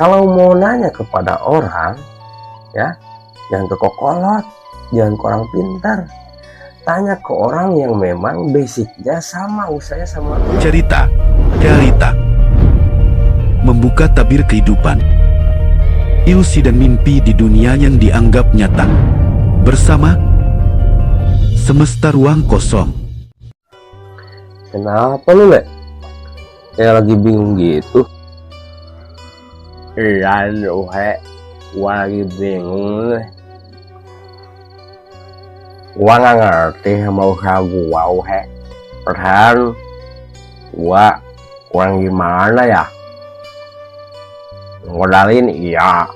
Kalau mau nanya kepada orang, ya, jangan ke kokolot, jangan ke orang pintar. Tanya ke orang yang memang basicnya sama, usahanya sama. Cerita membuka tabir kehidupan, ilusi dan mimpi di dunia yang dianggap nyata. Bersama Semesta Ruang Kosong. Kenapa lu, Le? Kayak lagi bingung gitu. Iya, gua lagi bingung nih. Gua nggak ngerti sama usaha gua, perasaan gua kurang gimana ya. Modalin iya,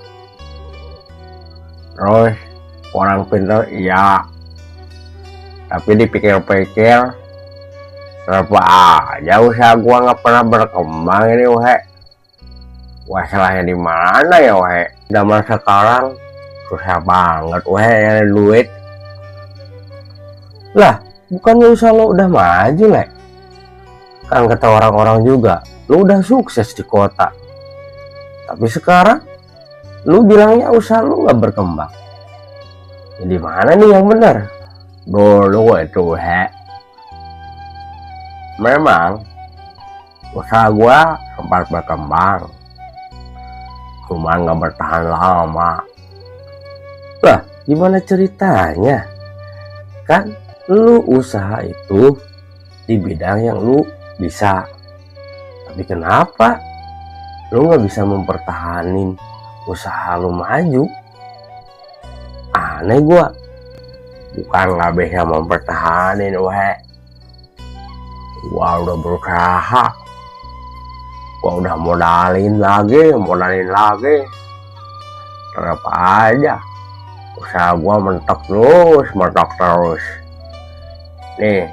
terus orang pintar iya, tapi dipikir-pikir kenapa aja usaha gua nggak pernah berkembang ini, salahnya di mana ya, zaman sekarang susah banget nyari duit. Lah, bukannya usaha lo udah maju, Le? Kan kata orang-orang juga, lo udah sukses di kota. Tapi sekarang, lo bilangnya usaha lo gak berkembang. Jadi mana nih yang benar? Dulu itu, memang usaha gua sempat berkembang, cuma gak bertahan lama. Lah, gimana ceritanya? Kan lu usaha itu di bidang yang lu bisa, tapi kenapa lu nggak bisa mempertahanin usaha lu maju? Aneh gua. Bukan nggak bisa mempertahanin, gua udah berusaha, gua udah modalin lagi, tetap aja usaha gua mentok terus. Nih,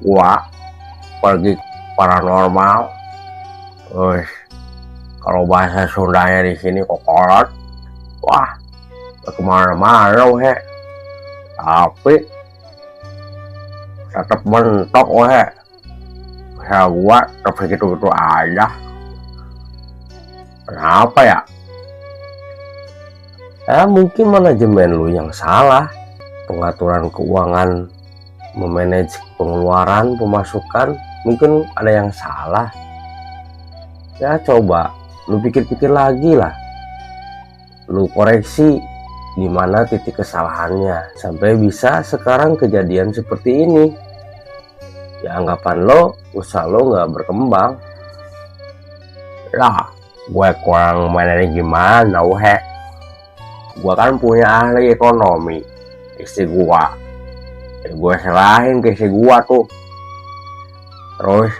gua pergi paranormal, terus kalau bahasa Sundanya di sini kokolot, wah, kemana-mana, tapi tetap mentok, usaha gua tetap segitu-gitu aja. Kenapa ya? Ya mungkin manajemen lu yang salah, pengaturan keuangan, memanage pengeluaran, pemasukan, mungkin ada yang salah. Ya coba lu pikir-pikir lagi lah, lu koreksi di mana titik kesalahannya sampai bisa sekarang kejadian seperti ini. Ya anggapan lo usaha lo nggak berkembang. Lah, gue kurang manage gimana, gua kan punya ahli ekonomi, istri gua. Gue serahin ke istri gua tuh, terus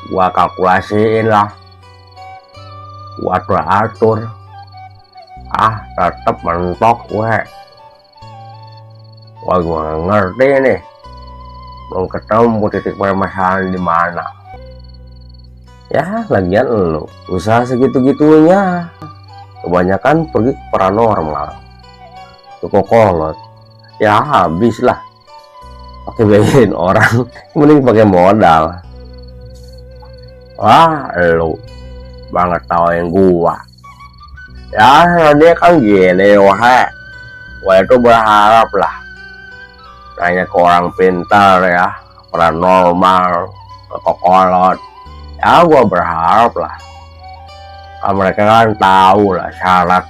gua kalkulasiin lah, gua atur, tetep mentok, gua nggak ngerti nih, belum ketemu titik permasalahan di mana. Ya lagian lo usaha segitu-gitunya kebanyakan pergi ke paranormal, ke kokolot, ya habis lah pakai biayain orang. Mending pakai modal. Wah, lu banget tawain gua. Ya dia kan gini, gua itu berharap lah tanya ke orang pintar ya, paranormal, ke kokolot. Ya gua berharap lah, mereka kan tahu lah syarat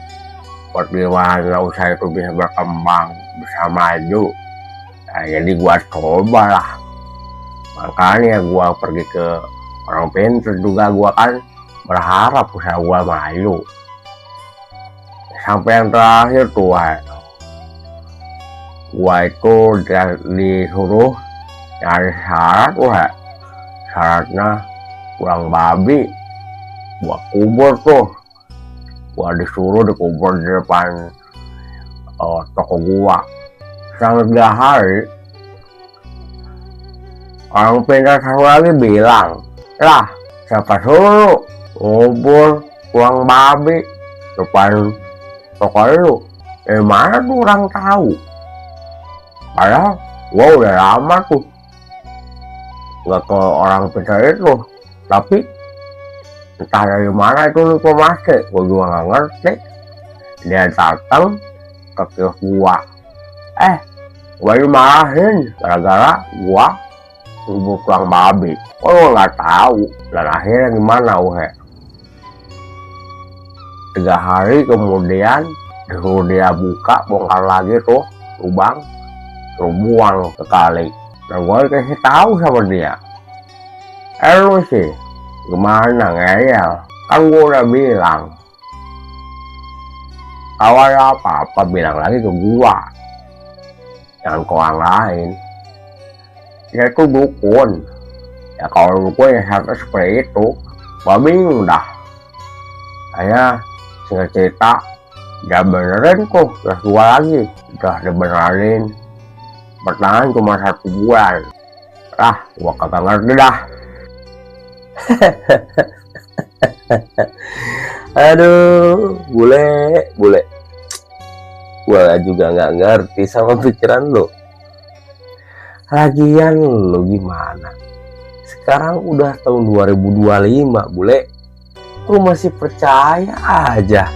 buat gimana usaha itu bisa berkembang, bisa maju. Nah, jadi gua coba lah, makanya gua pergi ke orang pintar juga. Gua kan berharap usaha gua maju. Sampai yang terakhir tuh, gua itu disuruh nyari syarat, syaratnya kurang babi. Gua kubur tuh, gua disuruh dikubur di depan toko gua. Selama 3 hari, orang pintar satu lagi bilang, lah siapa suruh kubur kurang babi depan toko lu? Mana tuh orang tahu? Padahal gua udah lama tuh nggak ke orang pintar itu, tapi Entah dari mana itu nih pemastik, gue juga nggak ngerti. Dia datang ke kios gua. Gua dimarahin gara-gara gua bubur tulang babi. Gua nggak tahu. Dan akhirnya gimana, uhe? 3 hari kemudian disuruh dia buka, bongkar lagi tuh lubang, terus buang ke kali. Dan gua dikasih tahu sama dia, lu sih gimana ngeyel? Kan gua udah bilang, kalau ada apa-apa bilang lagi ke gua, jangan ke orang lain. Ya itu dukun. Ya kalau dukun ya sampai seperti itu, gua bingung dah. Saya singkat cerita, dia benerin tuh, terus gua lagi udah dibenerin. Bertahan cuma 1 bulan. Gua kagak ngerti dah. Aduh, bule. Gua juga nggak ngerti sama pikiran lo. Lagian lo gimana? Sekarang udah tahun 2025, bule. Lu masih percaya aja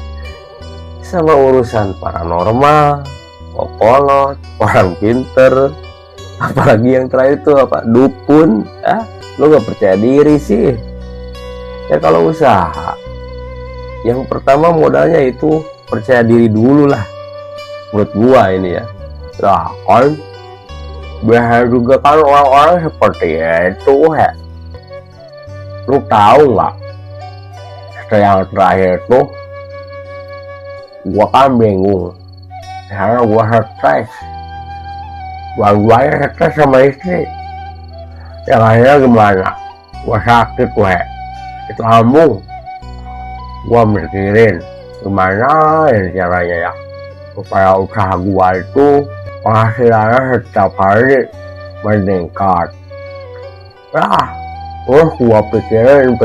sama urusan paranormal, kokolot, orang pinter, apalagi yang terakhir itu apa? Dukun. Lu nggak percaya diri sih. Ya kalau usaha, yang pertama modalnya itu percaya diri dulu lah. Menurut gua ini ya. Nah kan biasa juga kan orang-orang seperti itu ya. Lu tahu nggak? Setelah yang terakhir tuh gua kan bingung karena gua stres. Gua stres sama istri. Yang akhirnya gimana? Gua sakit itu lambung. Gua mikirin gimana ini caranya ya supaya usaha gua itu penghasilannya setiap hari meningkat. Terus gua pikirin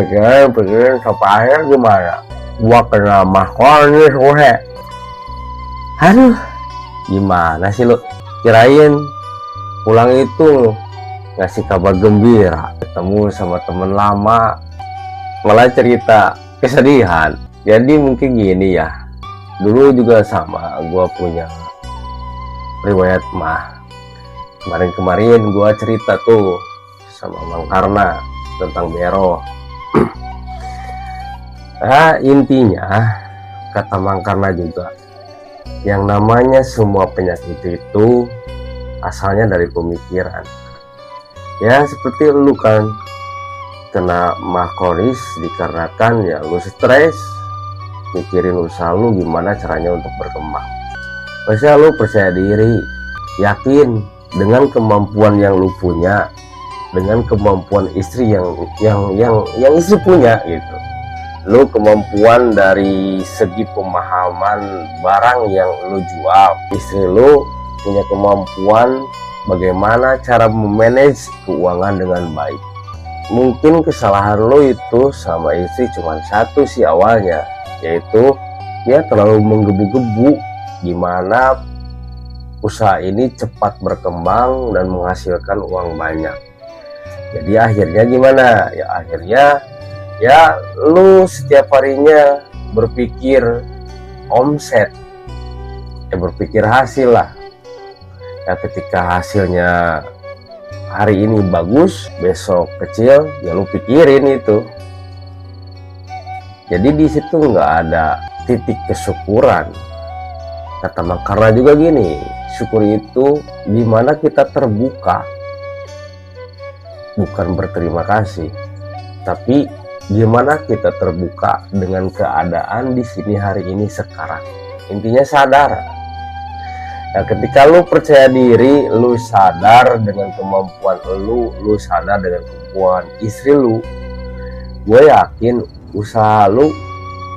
sampai akhirnya gimana? Gua kena mahkota nih sohe. Aduh, gimana sih lu? Kirain pulang itu ngasih kabar gembira, ketemu sama temen lama, malah cerita kesedihan. Jadi mungkin gini ya, dulu juga sama, gua punya riwayat mah. Kemarin gua cerita tuh sama Mang Karna tentang Bero. Intinya kata Mang Karna juga, yang namanya semua penyakit itu asalnya dari pemikiran. Ya seperti lu kan kena mahkoris dikarenakan ya lu stres mikirin usaha lu gimana caranya untuk berkembang. Masa lu percaya diri, yakin dengan kemampuan yang lu punya, dengan kemampuan istri yang istri punya gitu. Lu kemampuan dari segi pemahaman barang yang lu jual, istri lu punya kemampuan bagaimana cara memanage keuangan dengan baik. Mungkin kesalahan lo itu sama istri cuma satu sih awalnya, yaitu dia terlalu menggebu-gebu gimana usaha ini cepat berkembang dan menghasilkan uang banyak. Jadi akhirnya gimana? Ya akhirnya ya lu setiap harinya berpikir omset, ya berpikir hasil lah. Ya ketika hasilnya hari ini bagus, besok kecil, ya lu pikirin itu. Jadi di situ nggak ada titik kesyukuran. Kata Mang Karna juga gini, syukur itu gimana kita terbuka, bukan berterima kasih, tapi gimana kita terbuka dengan keadaan di sini hari ini sekarang. Intinya sadar. Nah, ketika lu percaya diri, lu sadar dengan kemampuan lu sadar dengan kemampuan istri lu, gue yakin usaha lu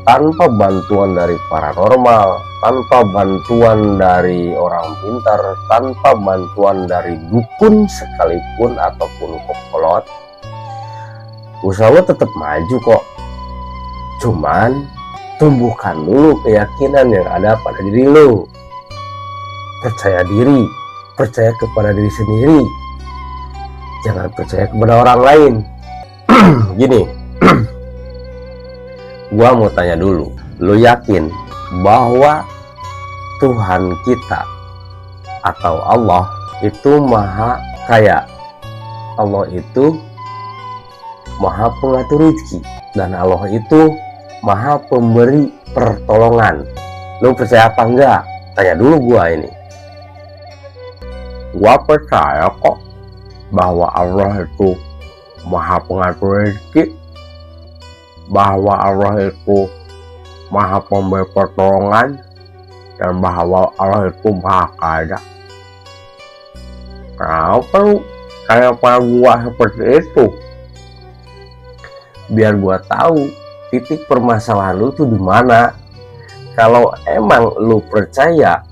tanpa bantuan dari paranormal, tanpa bantuan dari orang pintar, tanpa bantuan dari dukun sekalipun ataupun kokolot, usaha lu tetap maju kok. Cuman tumbuhkan dulu keyakinan yang ada pada diri lu. Percaya diri, percaya kepada diri sendiri, jangan percaya kepada orang lain. Gini, Gua mau tanya dulu, lu yakin bahwa Tuhan kita atau Allah itu maha kaya? Allah itu maha pengatur rezeki, dan Allah itu maha pemberi pertolongan. Lu percaya apa enggak? Tanya dulu gua ini. Gua percaya kok bahwa Allah itu maha pengatur rezeki, bahwa Allah itu maha pemberi pertolongan, dan bahwa Allah itu maha kaya. Kenapa lu kayak gua seperti itu? Biar gua tahu titik permasalahan lu tuh di mana. Kalau emang lu percaya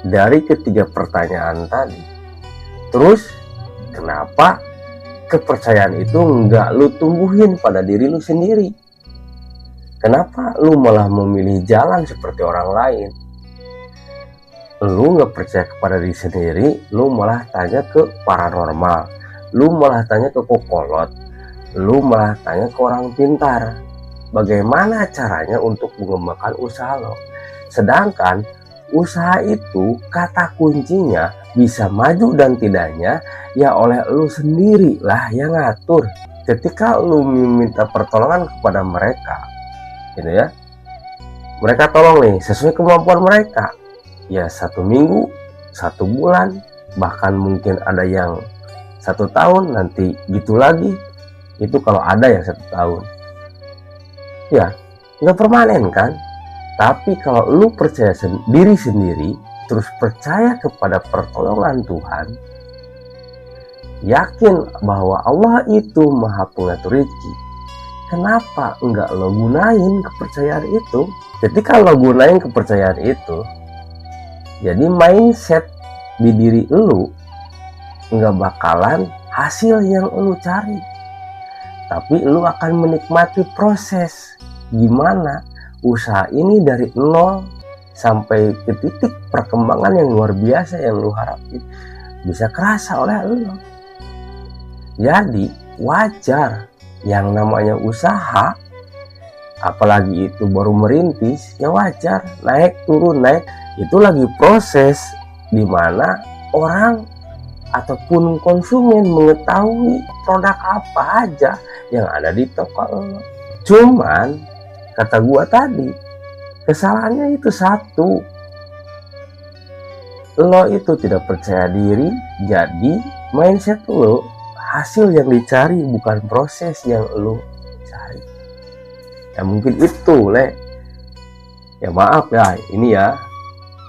dari ketiga pertanyaan tadi, terus kenapa kepercayaan itu nggak lu tumbuhin pada diri lu sendiri? Kenapa lu malah memilih jalan seperti orang lain? Lu nggak percaya kepada diri sendiri, lu malah tanya ke paranormal, lu malah tanya ke kokolot, lu malah tanya ke orang pintar. Bagaimana caranya untuk mengembangkan usaha lo? Sedangkan usaha itu kata kuncinya bisa maju dan tidaknya ya oleh lu sendiri lah yang ngatur. Ketika lu meminta pertolongan kepada mereka, gitu ya, mereka tolong nih sesuai kemampuan mereka. Ya 1 minggu, 1 bulan, bahkan mungkin ada yang 1 tahun, nanti gitu lagi. Itu kalau ada yang 1 tahun. Ya nggak permanen kan. Tapi kalau lu percaya diri sendiri, terus percaya kepada pertolongan Tuhan, yakin bahwa Allah itu maha pengatur rezeki, kenapa enggak lo gunain kepercayaan itu? Ketika lo gunain kepercayaan itu, jadi mindset di diri lu nggak bakalan hasil yang lu cari, tapi lu akan menikmati proses gimana usaha ini dari nol sampai ke titik perkembangan yang luar biasa yang lu harapin bisa kerasa oleh lu. Jadi wajar yang namanya usaha, apalagi itu baru merintis, ya wajar naik turun naik, itu lagi proses dimana orang ataupun konsumen mengetahui produk apa aja yang ada di toko lo. Cuman kata gua tadi, kesalahannya itu satu, lo itu tidak percaya diri, jadi mindset lo hasil yang dicari bukan proses yang lo cari. Ya mungkin itu ya maaf ya, ini ya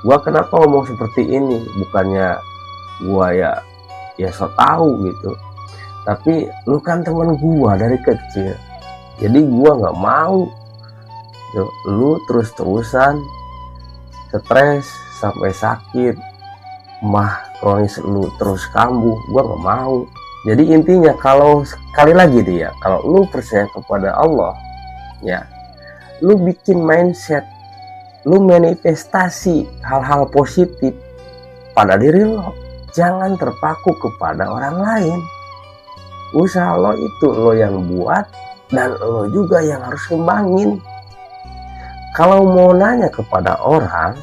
gua kenapa ngomong seperti ini, bukannya gua ya so tahu gitu, tapi lu kan teman gua dari kecil, jadi gua nggak mau lu terus-terusan stres sampai sakit, mah kronis lu terus kambuh. Gua nggak mau. Jadi intinya kalau sekali lagi dia, kalau lu percaya kepada Allah, ya lu bikin mindset, lu manifestasi hal-hal positif pada diri lo. Jangan terpaku kepada orang lain. Usaha lo itu lo yang buat, dan lo juga yang harus kembangin. Kalau mau nanya kepada orang,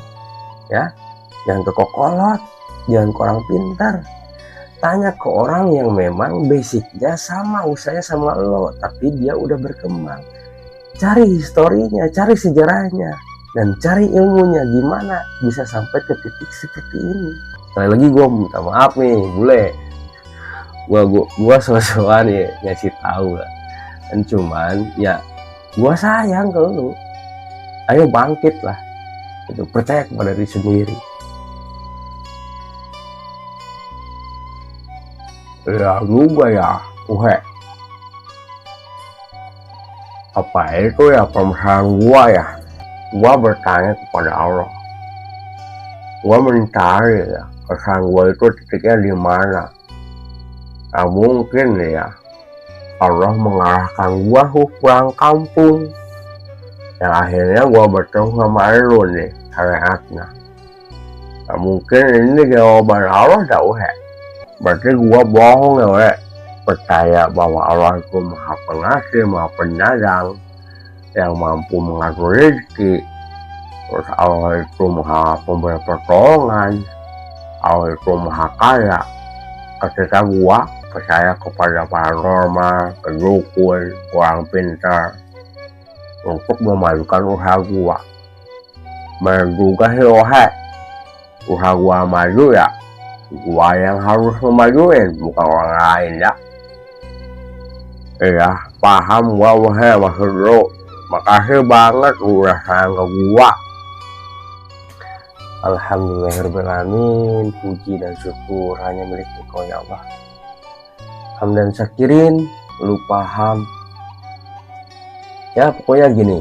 ya jangan ke kokolot, jangan ke orang pintar. Tanya ke orang yang memang basicnya sama, usahanya sama lo, tapi dia udah berkembang. Cari historinya, cari sejarahnya, dan cari ilmunya gimana bisa sampai ke titik seperti ini. Sekali lagi gue minta maaf nih, bule. Gue so-soan ya ngasih tahu lah. Dan cuman ya gue sayang ke lu. Ayo bangkit lah, itu percaya kepada diri sendiri. Ya juga ya, apa itu ya permasalahan gua ya? Gua bertanya kepada Allah. Gua mencari ya kesalahan gua itu titiknya di mana. Nah, mungkin ya Allah mengarahkan gua ke pulang kampung. Yang akhirnya gua bertemu sama lu nih, syariatnya. Nah, mungkin ini jawaban Allah dah berarti gua bohong ya percaya bahwa Allah itu maha pengasih, maha penyayang, yang mampu mengatur rezeki. Terus Allah itu maha pemberi pertolongan, Allah itu maha kaya. Ketika gua percaya kepada paranormal, ke dukun, orang pintar untuk memajukan usaha gua. Menduga usaha gua maju ya, gua yang harus memajuin, bukan orang lain ya. Iya, paham gua maksud lu. Makasih banget udah sayang ke gua. Alhamdulillahirrahmanirrahim. Puji dan syukur hanya milik Engkau ya Allah. Hamdan syakirin, lu paham. Ya pokoknya gini,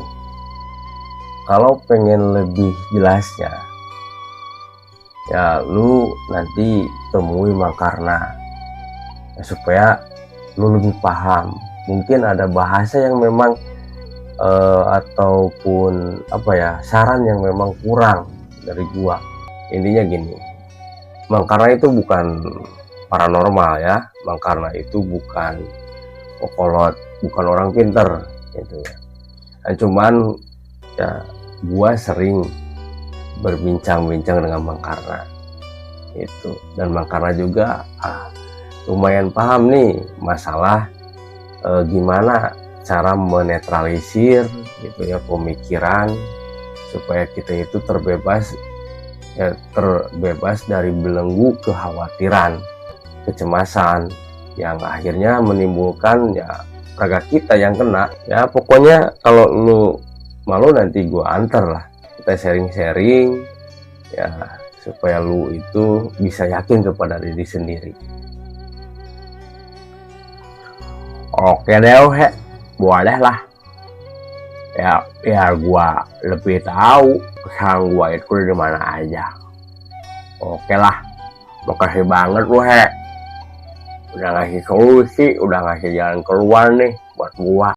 kalau pengen lebih jelasnya, ya lu nanti temui Mang Karna ya, supaya lu lebih paham. Mungkin ada bahasa yang memang ataupun apa ya, saran yang memang kurang dari gua. Intinya gini, Mang Karna itu bukan paranormal ya, Mang Karna itu bukan okolot, bukan orang pinter gitu ya. Nah, cuman ya gua sering berbincang-bincang dengan Mang Karna itu, dan Mang Karna juga lumayan paham nih masalah gimana cara menetralisir gitu ya pemikiran supaya kita itu terbebas dari belenggu kekhawatiran, kecemasan yang akhirnya menimbulkan ya raga kita yang kena. Ya pokoknya kalau lu malu nanti gua antar lah, kita sharing-sharing ya supaya lu itu bisa yakin kepada diri sendiri. Oke deh, boleh lah. Ya, biar gua lebih tahu kesalahan gua itu di mana aja. Oke lah, makasih banget lu udah ngasih solusi, udah ngasih jalan keluar nih buat gua.